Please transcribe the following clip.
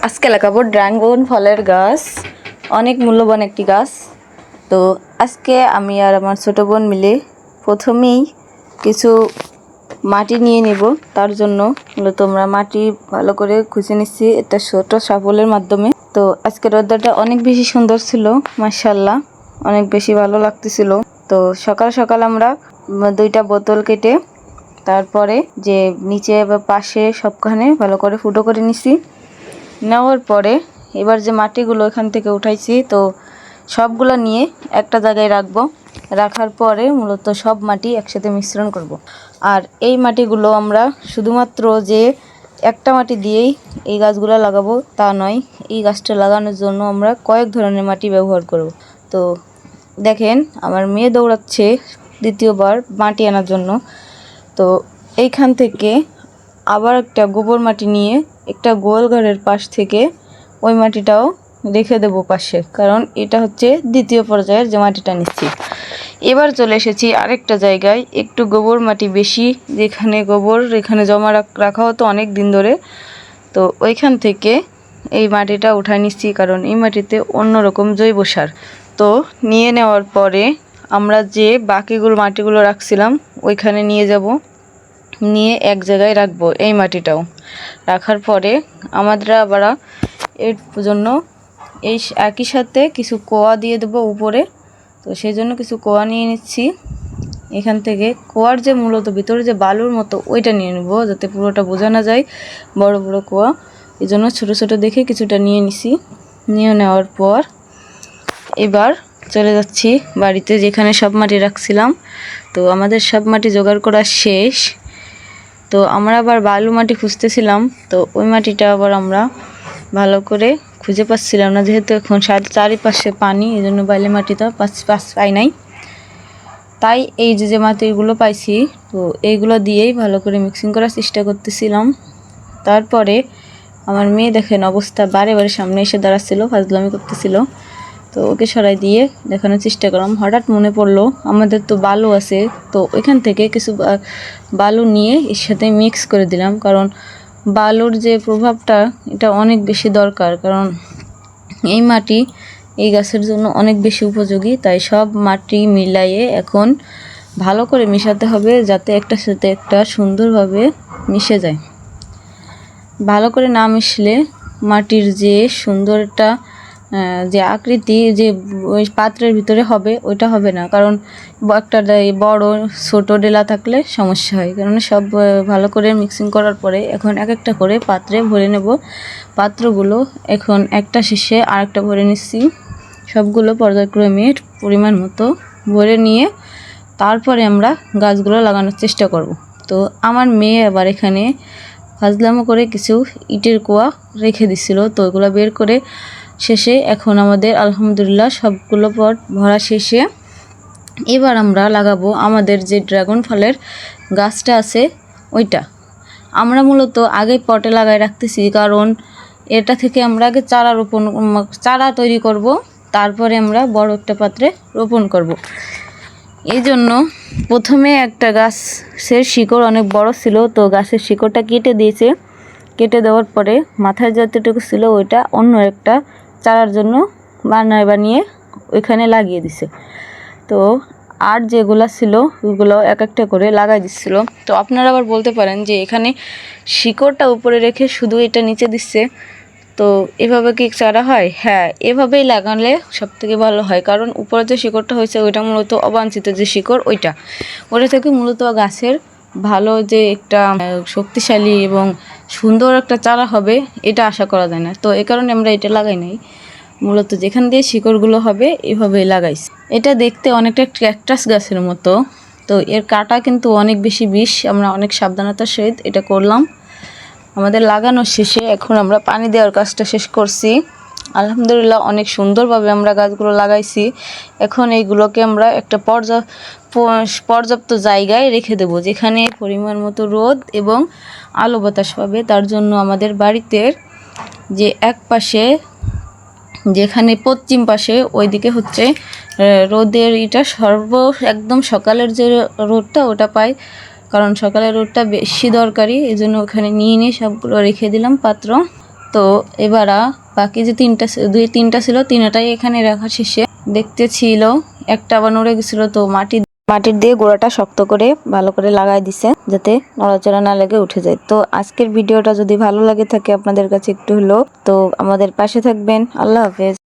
আজকে লাগাবো ড্রাগন ফলের গাছ, অনেক মূল্যবান একটি গাছ। তো আজকে আমি আর আমার ছোট বোন মিলে প্রথমেই কিছু মাটি নিয়ে নেব। তার জন্য মূলত আমরা মাটি ভালো করে খুঁজে নিচ্ছি একটা ছোট শাবলের মাধ্যমে। তো আজকের ওয়েদারটা অনেক বেশি সুন্দর ছিল, মাশাআল্লাহ, অনেক বেশি ভালো লাগতেছিল। তো সকাল সকাল আমরা 2টা বোতল কেটে তারপরে যে নিচে বা পাশে সবখানে ভালো করে ফুটো করে নিছি। নেওয়ার পরে এবার যে মাটিগুলো এখান থেকে উঠাইছি, তো সবগুলো নিয়ে একটা জায়গায় রাখবো। রাখার পরে মূলত সব মাটি একসাথে মিশ্রণ করব। আর এই মাটিগুলো আমরা শুধুমাত্র যে একটা মাটি দিয়েই এই গাছগুলো লাগাবো তা নয়, এই গাছটা লাগানোর জন্য আমরা কয়েক ধরনের মাটি ব্যবহার করব। তো দেখেন আমার মেয়ে দৌড়াচ্ছে দ্বিতীয়বার মাটি আনার জন্য। তো এইখান থেকে আবার একটা গোবর মাটি নিয়ে একটা গোল ঘরের পাশ থেকে ওই মাটিটাও রেখে দেবো পাশে, কারণ এটা হচ্ছে দ্বিতীয় পর্যায়ের যে মাটিটা নিচ্ছি। এবার চলে এসেছি আরেকটা জায়গায়, একটু গোবর মাটি বেশি, যেখানে গোবর এখানে জমা রাখা হতো অনেক দিন ধরে। তো ওইখান থেকে এই মাটিটা উঠায় নিচ্ছি, কারণ এই মাটিতে অন্যরকম জৈব সার। তো নিয়ে নেওয়ার পরে আমরা যে বাকিগুলো মাটিগুলো রাখছিলাম ওইখানে নিয়ে যাব, নিয়ে এক জায়গায় রাখবো এই মাটিটাও। রাখার পরে আমাদের আবার এর জন্য এই একই সাথে কিছু কোয়া দিয়ে দেবো উপরে। তো সেই জন্য কিছু কোয়া নিয়ে নিচ্ছি এখান থেকে। কোয়ার যে মূলত ভিতরে যে বালুর মতো ওইটা নিয়ে নেব, যাতে পুরোটা বোঝা না যায়, বড় বড় কোয়া। এই জন্য ছোটো ছোটো দেখে কিছুটা নিয়ে নিছি। নিয়ে নেওয়ার পর এবার চলে যাচ্ছি বাড়িতে, যেখানে সব মাটি রাখছিলাম। তো আমাদের সব মাটি জোগাড় করা শেষ। তো আমরা আবার বালু মাটি খুঁজতেছিলাম, তো ওই মাটিটা আবার আমরা ভালো করে খুঁজে পাচ্ছিলাম না, যেহেতু এখন চারিপাশে পানি, এই জন্য বালি মাটিটা পাই নাই। তাই এই যে মাটিগুলো পাইছি, তো এইগুলো দিয়েই ভালো করে মিক্সিং করার চেষ্টা করতেছিলাম। তারপরে আমার মেয়ে দেখেন অবস্থা, বারে সামনে এসে দাঁড়াচ্ছিল, ফাজলামি করতেছিল। তো ওকে সরাই দিয়ে দেখানোর চেষ্টা করলাম। হঠাৎ মনে পড়লো আমাদের তো বালু আছে, তো ওইখান থেকে কিছু বালু নিয়ে এর সাথে মিক্স করে দিলাম, কারণ বালুর যে প্রভাবটা এটা অনেক বেশি দরকার, কারণ এই মাটি এই গাছের জন্য অনেক বেশি উপযোগী। তাই সব মাটি মিলাইয়ে এখন ভালো করে মিশাতে হবে, যাতে একটার সাথে একটা সুন্দরভাবে মিশে যায়। ভালো করে না মিশলে মাটির যে সুন্দর একটা যে আকৃতি যে ওই পাত্রের ভিতরে হবে ওইটা হবে না, কারণ একটা বড় ছোট ডেলা থাকলে সমস্যা হয়। কারণ সব ভালো করে মিক্সিং করার পরে এখন এক একটা করে পাত্রে ভরে নেব। পাত্রগুলো এখন একটা শেষে আরেকটা ভরে নিচ্ছি, সবগুলো পর্যায়ক্রমে পরিমাণ মতো ভরে নিয়ে তারপরে আমরা গাছগুলো লাগানোর চেষ্টা করব। তো আমার মেয়ে আবার এখানে ফাজলামো করে কিছু ইটের কুয়া রেখে দিছিল, তো ওগুলো বের করে শেষে এখন আমাদের আলহামদুলিল্লাহ সবগুলো পট ভরা শেষে এবার আমরা লাগাবো আমাদের যে ড্রাগন ফলের গাছটা আছে ওইটা। আমরা মূলত আগে পটে লাগাই রাখতেছি, কারণ এটা থেকে আমরা আগে চারা তৈরি করব, তারপরে আমরা বড় একটা পাত্রে রোপণ করব। এই জন্য প্রথমে একটা গাছের শিকড় অনেক বড় ছিল, তো গাছের শিকড়টা কেটে দিয়েছে। কেটে দেওয়ার পরে মাথায় যতটুকু ছিল ওইটা অন্য একটা চারার জন্য বানিয়ে ওইখানে লাগিয়ে দিছে। তো আর যেগুলো ছিল ওইগুলো এক একটা করে লাগাই দিচ্ছিল। তো আপনারা আবার বলতে পারেন যে এখানে শিকড়টা উপরে রেখে শুধু এটা নিচে দিচ্ছে, তো এভাবে কি চারা হয়? হ্যাঁ, এভাবেই লাগালে সবথেকে ভালো হয়, কারণ উপরে যে শিকড়টা হয়েছে ওইটা মূলত অবাঞ্ছিত যে শিকড়, ওইটা থেকে মূলত গাছের ভালো যে একটা শক্তিশালী এবং সুন্দর একটা চারা হবে এটা আশা করা যায় না। তো এই কারণে আমরা এটা লাগাই নাই, মূলত যেখান দিয়ে শিকড়গুলো হবে এভাবেই লাগাইছি। এটা দেখতে অনেকটা ক্যাকটাস গাছের মতো, তো এর কাটা কিন্তু অনেক বেশি বিষ। আমরা অনেক সাবধানতার সহিত এটা করলাম। আমাদের লাগানো শেষে এখন আমরা পানি দেওয়ার কাজটা শেষ করছি। আলহামদুলিল্লাহ অনেক সুন্দরভাবে আমরা গাছগুলো লাগাইছি। এখন এইগুলোকে আমরা একটা পর্যাপ্ত জায়গায় রেখে দেব, যেখানে পরিমাণ মতো রোদ এবং আলো বাতাস পাবে। তার জন্য আমাদের বাড়িতে যে এক পাশে, যেখানে পশ্চিম পাশে ওইদিকে হচ্ছে রোদের এটা একদম সকালের যে রোদটা ওটা পাই, কারণ সকালের রোদটা বেশি দরকারি। এই জন্য ওখানে নিয়ে সবগুলো রেখে দিলাম পাত্র। তো এবার বাকি যে তিনটা ছিল তিনটাই এখানে রাখা শেষে দেখতে ছিল একটা আবার নড়ে গেছিল, তো মাটির দিয়ে গোড়াটা শক্ত করে ভালো করে লাগাই দিছে যাতে নড়াচড়া না লেগে উঠে যায়। তো আজকের ভিডিওটা যদি ভালো লাগে থাকে আপনাদের কাছে একটু হলো, তো আমাদের পাশে থাকবেন। আল্লাহ হাফেজ।